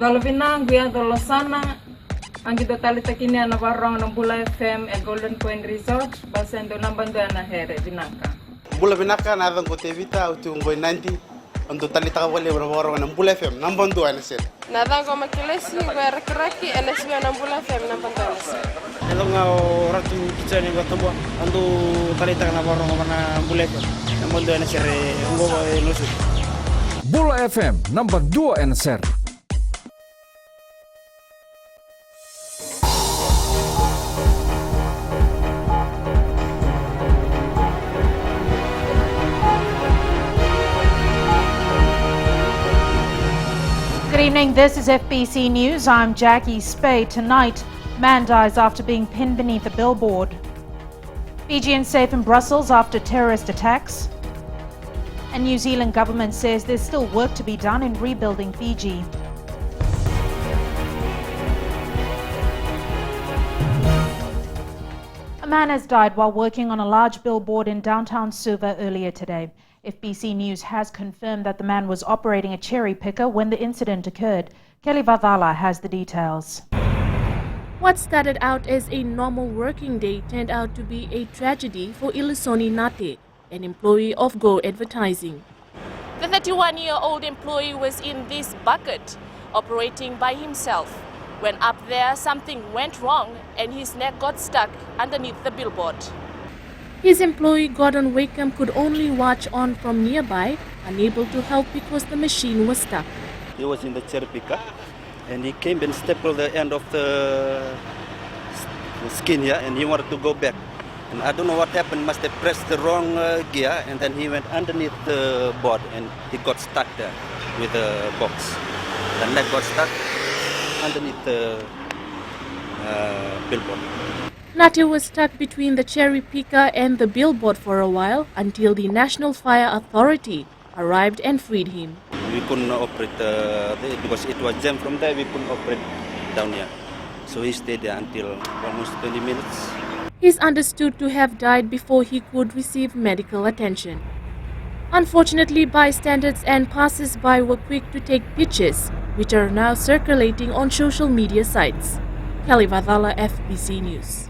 Dolovina guia dolosana angito talita kini ana warong ng Bula FM e Golden Point Resort basendo nambando ana here binaka. Bula binaka na adang ko tevita utu ngoi 90 ando talita ka wale warong ng Bula FM nambando ana sir. Na adang ko makilesi wa rakraki NSB ng Bula FM nambando ana sir. Hello nga ratu kitchen ng Gatombo ando talita na warong ng Bula FM nambando ana sir ngo lusu. Bula FM number 2 NSR. Good evening, this is FBC News. I'm Jackie Spade. Tonight, man dies after being pinned beneath a billboard. Fijians safe in Brussels after terrorist attacks. And New Zealand government says there's still work to be done in rebuilding Fiji. A man has died while working on a large billboard in downtown Suva earlier today. FBC News has confirmed that the man was operating a cherry picker when the incident occurred. Kelly Vadala has the details. What started out as a normal working day turned out to be a tragedy for Ilisoni Nate, an employee of Go Advertising. The 31-year-old employee was in this bucket, operating by himself. When up there, something went wrong and his neck got stuck underneath the billboard. His employee, Gordon Wakeham, could only watch on from nearby, unable to help because the machine was stuck. He was in the cherry picker and he came and stapled the end of the skin here and he wanted to go back. And I don't know what happened, must have pressed the wrong gear and then he went underneath the board and he got stuck there with the box. The neck got stuck underneath the billboard. Nate was stuck between the cherry picker and the billboard for a while until the National Fire Authority arrived and freed him. We couldn't operate because it was jammed from there, we couldn't operate down here. So he stayed there until almost 20 minutes. He's understood to have died before he could receive medical attention. Unfortunately, bystanders and passers-by were quick to take pictures, which are now circulating on social media sites. Kelly Vadala, FBC News.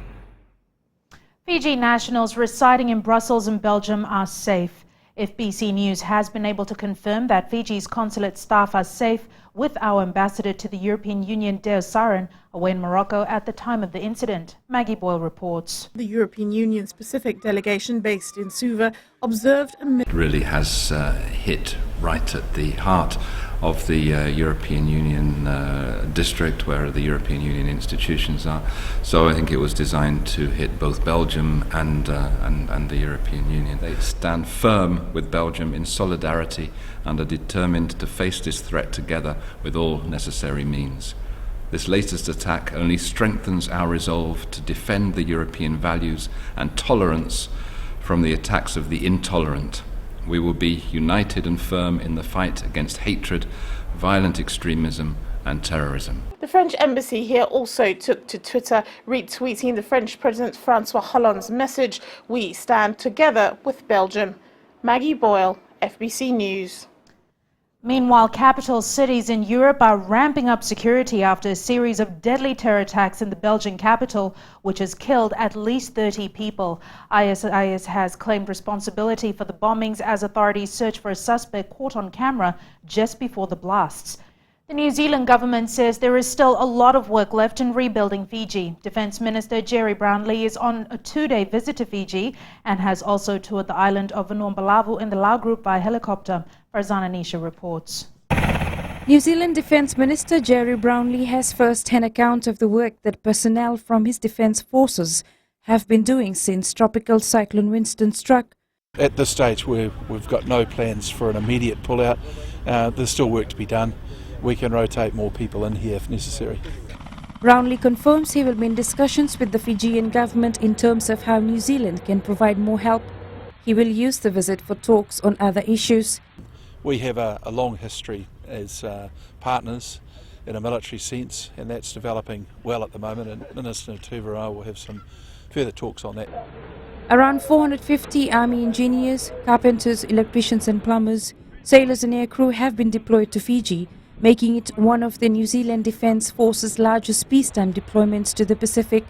Fiji nationals residing in Brussels and Belgium are safe. FBC News has been able to confirm that Fiji's consulate staff are safe with our ambassador to the European Union, Deo Sarin, away in Morocco at the time of the incident. Maggie Boyle reports. The European Union specific delegation based in Suva observed It really has hit right at the heart of the European Union district where the European Union institutions are. So I think it was designed to hit both Belgium and the European Union. They stand firm with Belgium in solidarity and are determined to face this threat together with all necessary means. This latest attack only strengthens our resolve to defend the European values and tolerance from the attacks of the intolerant. We will be united and firm in the fight against hatred, violent extremism and terrorism. The French embassy here also took to Twitter, retweeting the French President Francois Hollande's message, "We stand together with Belgium." Maggie Boyle, FBC News. Meanwhile, capital cities in Europe are ramping up security after a series of deadly terror attacks in the Belgian capital, which has killed at least 30 people. ISIS has claimed responsibility for the bombings as authorities search for a suspect caught on camera just before the blasts. The New Zealand government says there is still a lot of work left in rebuilding Fiji. Defence Minister Jerry Brownlee is on a 2-day visit to Fiji and has also toured the island of Vanuatu in the Lau Group by helicopter. Farzana Nisha reports. New Zealand Defence Minister Jerry Brownlee has first-hand account of the work that personnel from his defence forces have been doing since tropical cyclone Winston struck. At this stage we've got no plans for an immediate pullout. There's still work to be done. We can rotate more people in here if necessary. Brownlee confirms he will be in discussions with the Fijian government in terms of how New Zealand can provide more help. He will use the visit for talks on other issues. We have a long history as partners in a military sense, and that's developing well at the moment, and Minister Tuvarau will have some further talks on that. Around 450 Army engineers, carpenters, electricians and plumbers, sailors and aircrew have been deployed to Fiji, making it one of the New Zealand Defence Force's largest peacetime deployments to the Pacific.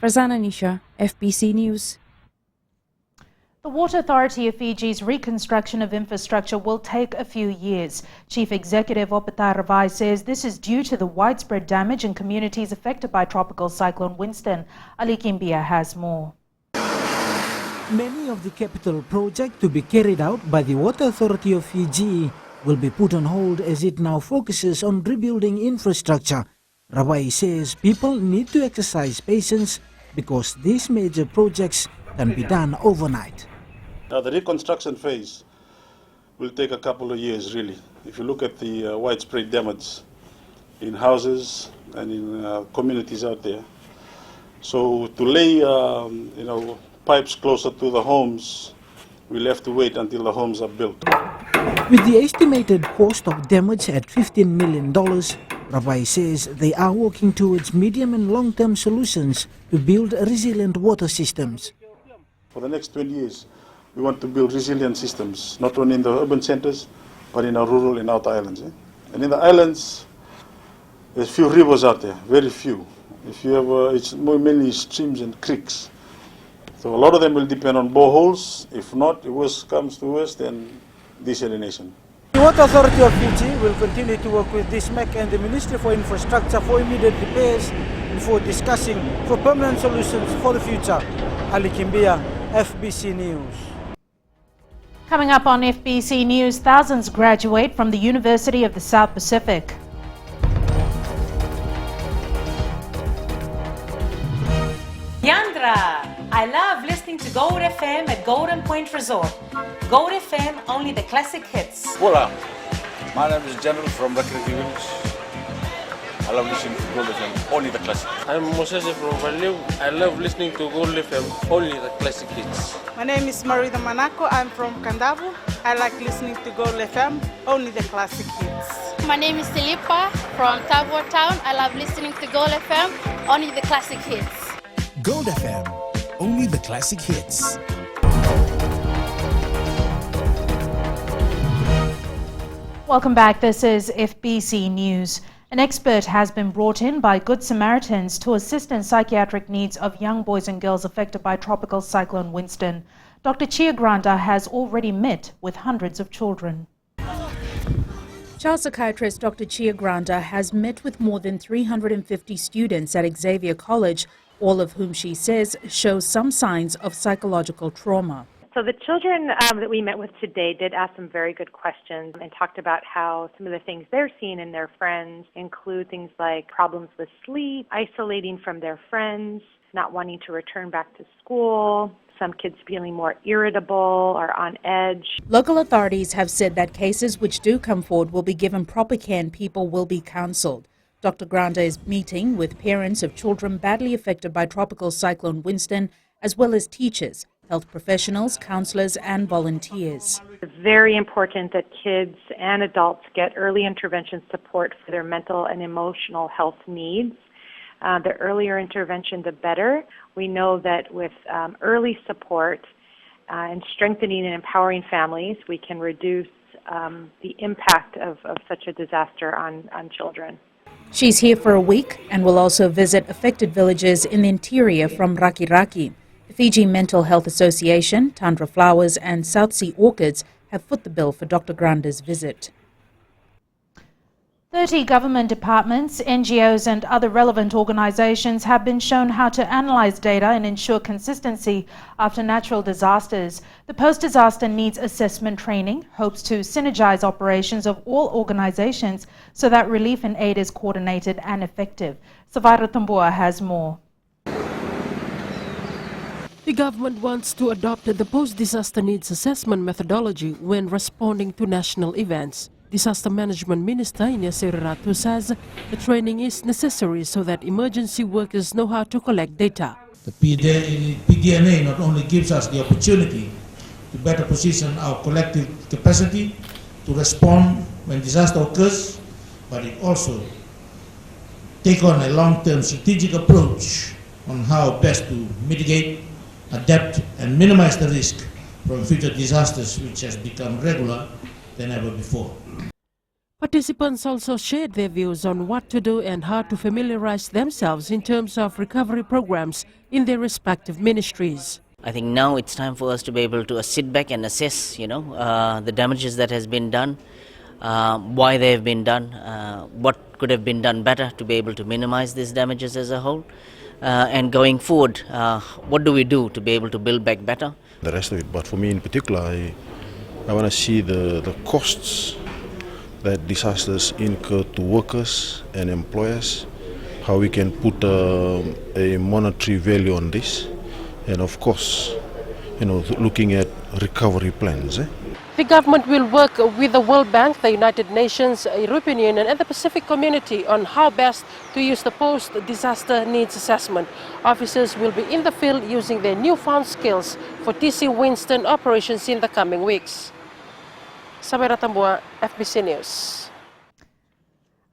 Farzana Nisha, FBC News. The Water Authority of Fiji's reconstruction of infrastructure will take a few years. Chief Executive Opata Ravai says this is due to the widespread damage in communities affected by Tropical Cyclone Winston. Ali Kimbia has more. Many of the capital projects to be carried out by the Water Authority of Fiji will be put on hold as it now focuses on rebuilding infrastructure. Ravai says people need to exercise patience because these major projects can be done overnight. Now the reconstruction phase will take a couple of years really. If you look at the widespread damage in houses and in communities out there. So to lay pipes closer to the homes, we'll have to wait until the homes are built. With the estimated cost of damage at $15 million, Ravai says they are working towards medium and long-term solutions to build resilient water systems. For the next 20 years, we want to build resilient systems, not only in the urban centers, but in our rural and outer islands. And in the islands, there's few rivers out there, very few. If you have, it's mainly streams and creeks. So a lot of them will depend on boreholes. If not, if worst comes to worst, then desalination. The Water Authority of Fiji will continue to work with DISMEC and the Ministry for Infrastructure for immediate repairs before discussing for permanent solutions for the future. Ali Kimbia, FBC News. Coming up on FBC News, thousands graduate from the University of the South Pacific. Yandra, I love listening to Gold FM at Golden Point Resort. Gold FM, only the classic hits. Hola, my name is General from Recreative Village. I love listening to Gold FM, only the classic. I'm Moses from Valeu. I love listening to Gold FM, only the classic hits. My name is Marida Manako. I'm from Kandavu. I like listening to Gold FM, only the classic hits. My name is Tilipa from Tavor Town. I love listening to Gold FM, only the classic hits. Gold FM, only the classic hits. Welcome back. This is FBC News. An expert has been brought in by Good Samaritans to assist in psychiatric needs of young boys and girls affected by Tropical Cyclone Winston. Dr. Chia Granda has already met with hundreds of children. Child psychiatrist Dr. Chia Granda has met with more than 350 students at Xavier College, all of whom she says show some signs of psychological trauma. So the children that we met with today did ask some very good questions and talked about how some of the things they're seeing in their friends include things like problems with sleep, isolating from their friends, not wanting to return back to school, some kids feeling more irritable or on edge. Local authorities have said that cases which do come forward will be given proper care and people will be counselled. Dr. Granda is meeting with parents of children badly affected by Tropical Cyclone Winston, as well as teachers, health professionals, counsellors and volunteers. It's very important that kids and adults get early intervention support for their mental and emotional health needs. The earlier intervention, the better. We know that with early support and strengthening and empowering families, we can reduce the impact of such a disaster on children. She's here for a week and will also visit affected villages in the interior from Rakiraki. The Fiji Mental Health Association, Tundra Flowers and South Sea Orchids have foot the bill for Dr. Granda's visit. 30 government departments, NGOs and other relevant organizations have been shown how to analyze data and ensure consistency after natural disasters. The post-disaster needs assessment training hopes to synergize operations of all organizations so that relief and aid is coordinated and effective. Savaira Tambua has more. The government wants to adopt the post-disaster needs assessment methodology when responding to national events. Disaster Management Minister Ines Ratu says the training is necessary so that emergency workers know how to collect data. The PDNA not only gives us the opportunity to better position our collective capacity to respond when disaster occurs, but it also takes on a long-term strategic approach on how best to mitigate, adapt and minimize the risk from future disasters which has become regular than ever before. Participants also shared their views on what to do and how to familiarize themselves in terms of recovery programs in their respective ministries. I think now it's time for us to be able to sit back and assess, the damages that has been done, why they have been done, what could have been done better to be able to minimize these damages as a whole, and going forward, what do we do to be able to build back better? The rest of it, but for me in particular, I want to see the costs that disasters incur to workers and employers, how we can put a monetary value on this, and of course, looking at recovery plans. The government will work with the World Bank, the United Nations, European Union and the Pacific Community on how best to use the post-disaster needs assessment. Officers will be in the field using their newfound skills for TC Winston operations in the coming weeks. Samira Tambua, FBC News.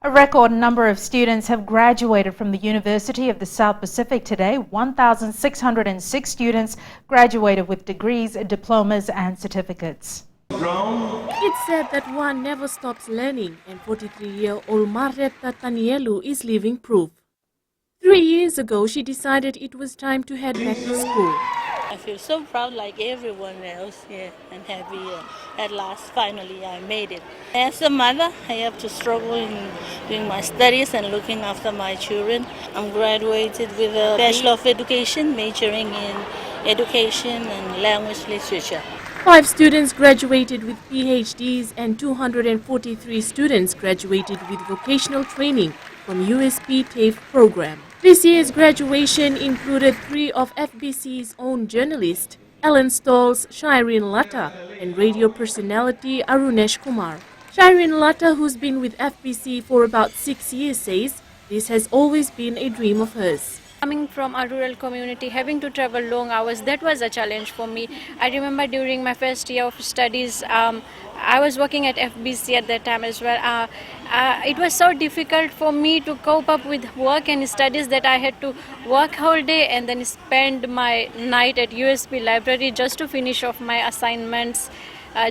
A record number of students have graduated from the University of the South Pacific today. 1,606 students graduated with degrees, diplomas and certificates. It's said that one never stops learning, and 43-year-old Marreta Tanielu is living proof. 3 years ago, she decided it was time to head back to school. I feel so proud like everyone else here and happy at last, finally I made it. As a mother, I have to struggle in doing my studies and looking after my children. I'm graduated with a Bachelor of Education, majoring in Education and Language Literature. 5 students graduated with PhDs and 243 students graduated with vocational training from USP TAFE program. This year's graduation included 3 of FBC's own journalists, Ellen Stolz, Shireen Latta, and radio personality Arunesh Kumar. Shireen Latta, who's been with FBC for about 6 years, says this has always been a dream of hers. Coming from a rural community, having to travel long hours, that was a challenge for me. I remember during my first year of studies, I was working at FBC at that time as well. It was so difficult for me to cope up with work and studies that I had to work whole day and then spend my night at USP library just to finish off my assignments,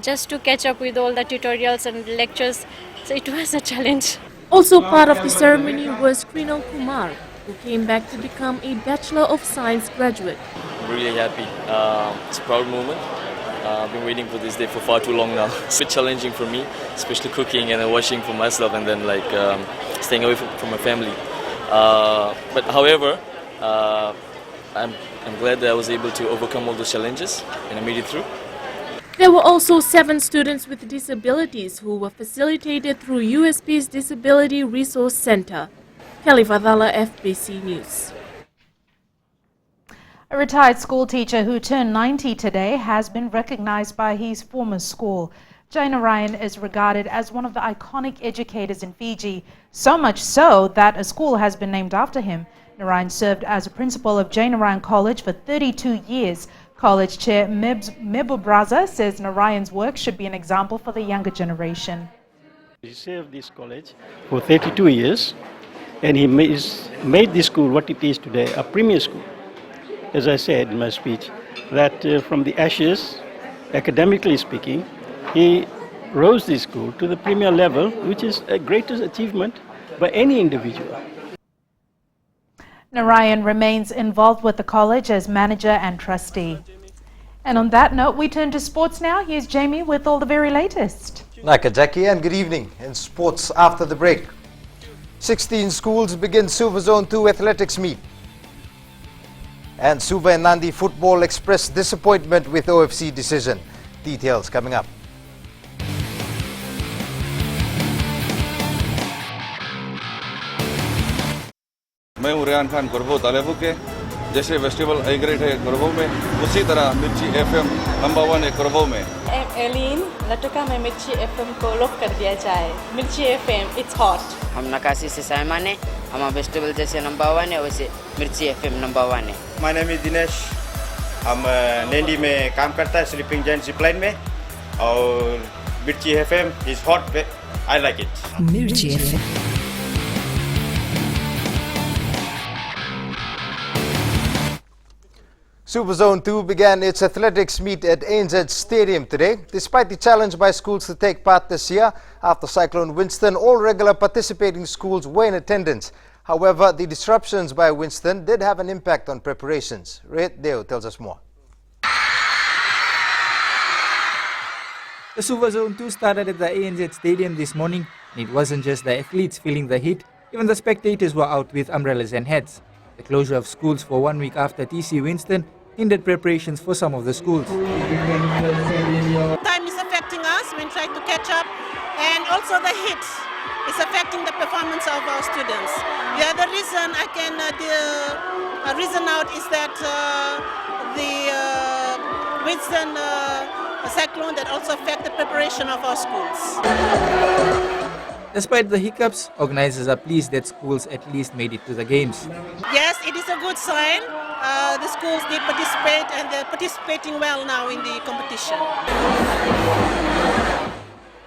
just to catch up with all the tutorials and lectures. So it was a challenge. Also part of the ceremony was Krinal Kumar, who came back to become a Bachelor of Science graduate. I'm really happy. It's a proud moment. I've been waiting for this day for far too long now. It's a bit challenging for me, especially cooking and then washing for myself and then staying away from my family. But however, I'm glad that I was able to overcome all those challenges and I made it through. There were also 7 students with disabilities who were facilitated through USP's Disability Resource Center. Kelly Vadala, FBC News. A retired school teacher who turned 90 today has been recognized by his former school. Jay Narayan is regarded as one of the iconic educators in Fiji, so much so that a school has been named after him. Narayan served as a principal of Jay Narayan College for 32 years. College chair Mebu Braza says Narayan's work should be an example for the younger generation. He served this college for 32 years. And he made this school what it is today, a premier school. As I said in my speech, that from the ashes, academically speaking, he rose this school to the premier level, which is a greatest achievement by any individual. Narayan remains involved with the college as manager and trustee. And on that note, we turn to sports now. Here's Jamie with all the very latest. Naka Jackie, and good evening. In sports after the break. 16 schools begin Suva Zone 2 athletics meet. And Suva and Nandi football expressed disappointment with OFC decision. Details coming up. मैं हूं रेहान खान कुरबो तालेबू के जैसे festival एग्रेट है कुरबो में उसी तरह मिर्ची FM number 1 है कुरबो में एलिन लटका में मिर्ची एफएम को लॉक कर दिया जाए मिर्ची एफएम इट्स हॉट हम नकाशी से साइमान है हमारा फेस्टिवल जैसे नंबर 1 है वैसे मिर्ची एफएम नंबर 1 है माय नेम इज दिनेश हम नैंडी में काम करता है स्लीपिंग जायंट जिपलाइन में और मिर्ची FM is hot I like it मिर्ची FM Super Zone 2 began its athletics meet at ANZ Stadium today. Despite the challenge by schools to take part this year, after Cyclone Winston, all regular participating schools were in attendance. However, the disruptions by Winston did have an impact on preparations. Red Deo tells us more. The Super Zone 2 started at the ANZ Stadium this morning, and it wasn't just the athletes feeling the heat, even the spectators were out with umbrellas and hats. The closure of schools for 1 week after TC Winston hindered preparations for some of the schools. Time is affecting us when trying to catch up, and also the heat is affecting the performance of our students. The other reason I can reason out is that the Winston cyclone that also affect the preparation of our schools. Despite the hiccups, organizers are pleased that schools at least made it to the games. Yes, it is a good sign. The schools did participate, and they're participating well now in the competition.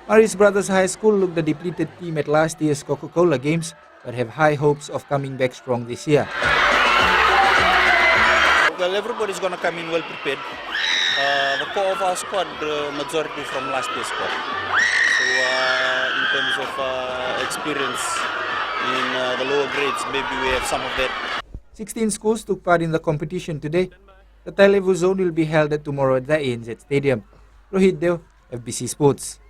Maris Brothers High School looked a depleted team at last year's Coca-Cola Games, but have high hopes of coming back strong this year. Well, everybody's going to come in well prepared. The core of our squad, the majority from last year's squad. So in terms of experience in the lower grades, maybe we have some of that. 16 schools took part in the competition today. The Thai level zone will be held tomorrow at the ANZ Stadium. Rohit Deo, FBC Sports.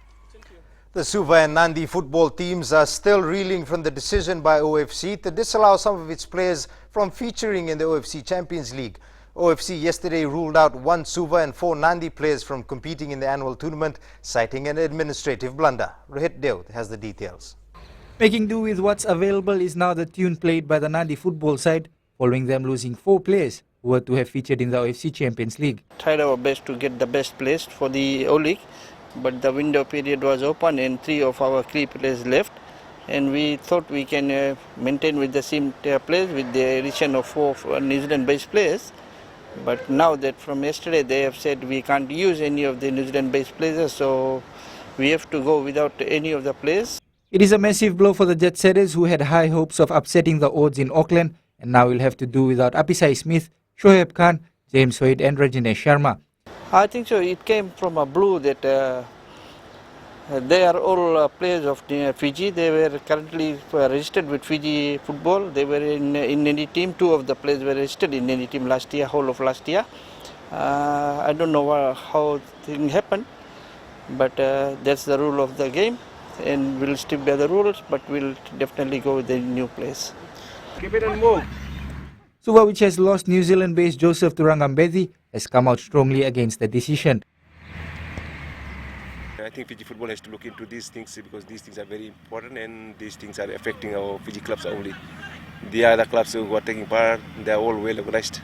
The Suva and Nandi football teams are still reeling from the decision by OFC to disallow some of its players from featuring in the OFC Champions League. OFC yesterday ruled out 1 Suva and 4 Nandi players from competing in the annual tournament, citing an administrative blunder. Rohit Deo has the details. Making do with what's available is now the tune played by the Nandi football side, following them losing 4 players who were to have featured in the OFC Champions League. Tried our best to get the best placed for the O-League, but the window period was open and 3 of our key players left. And we thought we can maintain with the same players with the addition of 4 New Zealand-based players. But now that from yesterday they have said we can't use any of the New Zealand-based players, so we have to go without any of the players. It is a massive blow for the Jet Setters, who had high hopes of upsetting the odds in Auckland, and now will have to do without Apisai Smith, Shoaib Khan, James Hoyt and Rajinesh Sharma. I think so. It came from a blue that they are all players of Fiji. They were currently registered with Fiji football. They were in any team. 2 of the players were registered in any team last year, whole of last year. I don't know how things happened, but that's the rule of the game, and we'll stick by the rules, but we'll definitely go with the new players. Keep it and move. Suva, which has lost New Zealand-based Joseph Turangambedi, has come out strongly against the decision. I think Fiji football has to look into these things because these things are very important and these things are affecting our Fiji clubs only. The other clubs who are taking part, they are all well organized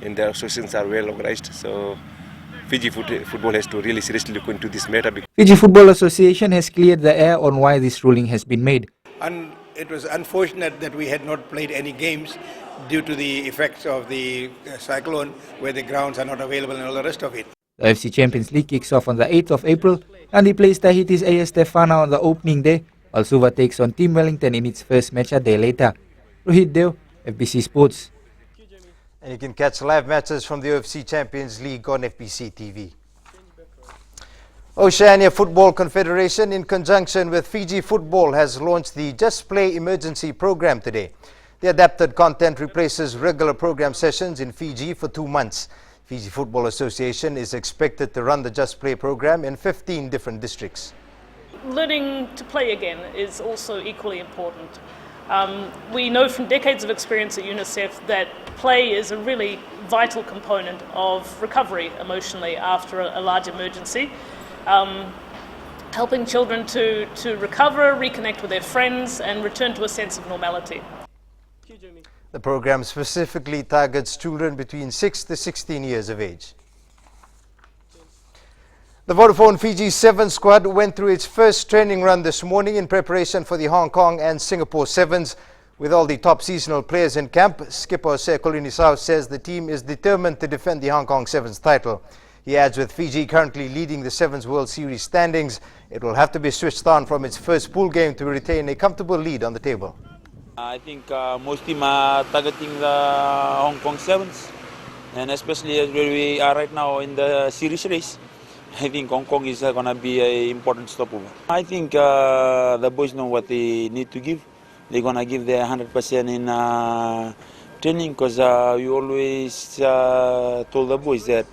and their associations are well organized. So Fiji football has to really seriously look into this matter. Fiji Football Association has cleared the air on why this ruling has been made. And it was unfortunate that we had not played any games due to the effects of the cyclone, where the grounds are not available and all the rest of it. The FC Champions League kicks off on the 8th of April, and he plays Tahiti's AS Stefana on the opening day, while Suva takes on Team Wellington in its first match a day later. Rohit Deo, FBC Sports. And you can catch live matches from the OFC Champions League on Fbctv. Oceania Football Confederation, in conjunction with Fiji Football, has launched the Just Play Emergency Program today. The adapted content replaces regular program sessions in Fiji for 2 months. Fiji Football Association is expected to run the Just Play program in 15 different districts. Learning to play again is also equally important. We know from decades of experience at UNICEF that play is a really vital component of recovery emotionally after a large emergency. Helping children to recover, reconnect with their friends and return to a sense of normality. The program specifically targets children between 6 to 16 years of age. The Vodafone Fiji 7 squad went through its first training run this morning in preparation for the Hong Kong and Singapore Sevens. With all the top seasonal players in camp, skipper Sekolini Sao says the team is determined to defend the Hong Kong Sevens title. He adds, with Fiji currently leading the Sevens World Series standings, it will have to be switched on from its first pool game to retain a comfortable lead on the table. I think most teams are targeting the Hong Kong Sevens, And especially as where we are right now in the series race, I think Hong Kong is going to be an important stopover. I think the boys know what they need to give. They're going to give their 100% in training, because we always told the boys that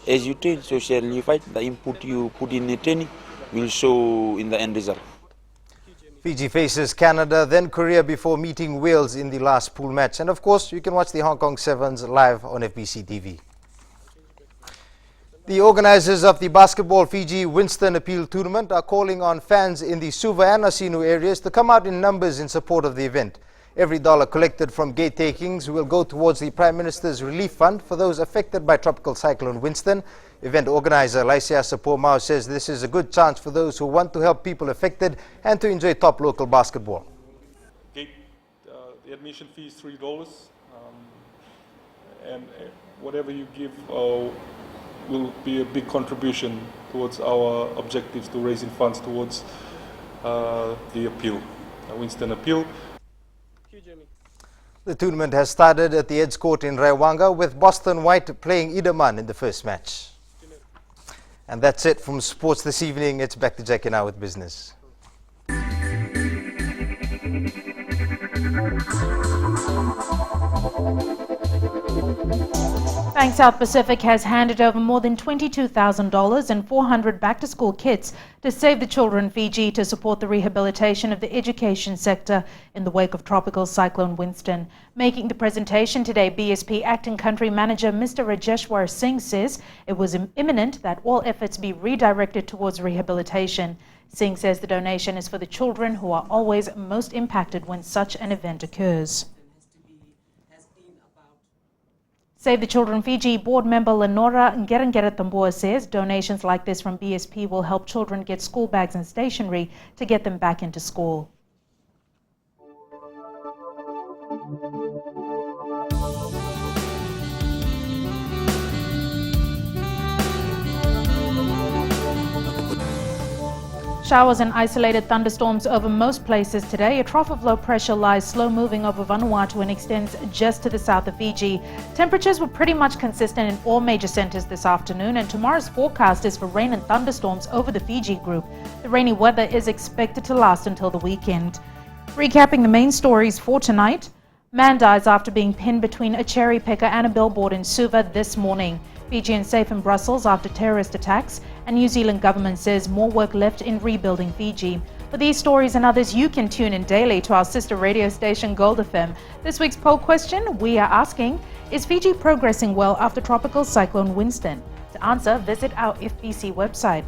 as you train, so shall you fight. The input you put in the training will show in the end result. Fiji faces Canada, then Korea before meeting Wales in the last pool match. And of course, you can watch the Hong Kong Sevens live on Fbctv. The organizers of the Basketball Fiji Winston Appeal Tournament are calling on fans in the Suva and Asinu areas to come out in numbers in support of the event. Every dollar collected from gate takings will go towards the Prime Minister's Relief Fund for those affected by Tropical Cyclone Winston. Event organizer Laisia Sapomao says this is a good chance for those who want to help people affected and to enjoy top local basketball. The admission fee is $3, and whatever you give will be a big contribution towards our objectives to raising funds towards the appeal, Winston Appeal. The tournament has started at the Eds Court in Raiwanga, with Boston White playing Idaman in the first match. And that's it from sports this evening. It's back to Jackie now with business. Bank South Pacific has handed over more than $22,000 and 400 back-to-school kits to Save the Children Fiji to support the rehabilitation of the education sector in the wake of Tropical Cyclone Winston. Making the presentation today, BSP Acting Country Manager Mr. Rajeshwar Singh says it was imminent that all efforts be redirected towards rehabilitation. Singh says the donation is for the children who are always most impacted when such an event occurs. Save the Children Fiji board member Lenora Ngerengere says donations like this from BSP will help children get school bags and stationery to get them back into school. Showers and isolated thunderstorms over most places today. A trough of low pressure lies slow moving over Vanuatu and extends just to the south of Fiji. Temperatures were pretty much consistent in all major centres this afternoon, and tomorrow's forecast is for rain and thunderstorms over the Fiji group. The rainy weather is expected to last until the weekend. Recapping the main stories for tonight. Man dies after being pinned between a cherry picker and a billboard in Suva this morning. Fijians safe in Brussels after terrorist attacks, and New Zealand government says more work left in rebuilding Fiji. For these stories and others, you can tune in daily to our sister radio station Gold FM. This week's poll question, we are asking, is Fiji progressing well after Tropical Cyclone Winston? To answer, visit our FBC website.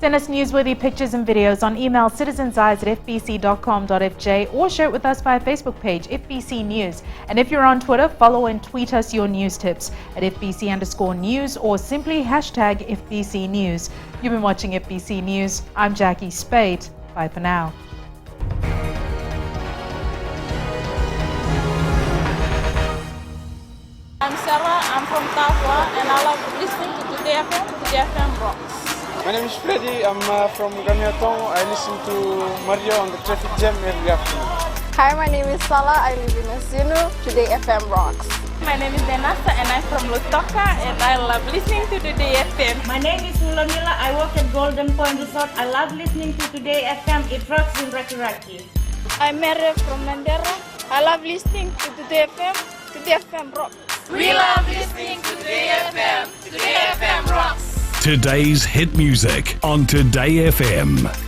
Send us newsworthy pictures and videos on email citizenseyes@fbc.com.fj or share it with us via Facebook page FBC News. And if you're on Twitter, follow and tweet us your news tips at FBC_news or simply hashtag FBC News. You've been watching FBC News. I'm Jackie Spade. Bye for now. I'm Sarah, I'm from Tafwa, and I love listening to Today FM. Today FM rocks. My name is Freddy, I'm from Gamiatong. I listen to Mario on the traffic jam every afternoon. Hi, my name is Salah, I live in Asinu. Today FM rocks. My name is Denasa and I'm from Lutoka and I love listening to Today FM. My name is Mulamila, I work at Golden Point Resort. I love listening to Today FM, it rocks in Raki. I'm Mary from Mandera. I love listening to Today FM. Today FM rocks. We love listening to Today FM. Today FM rocks. Today's hit music on Today FM.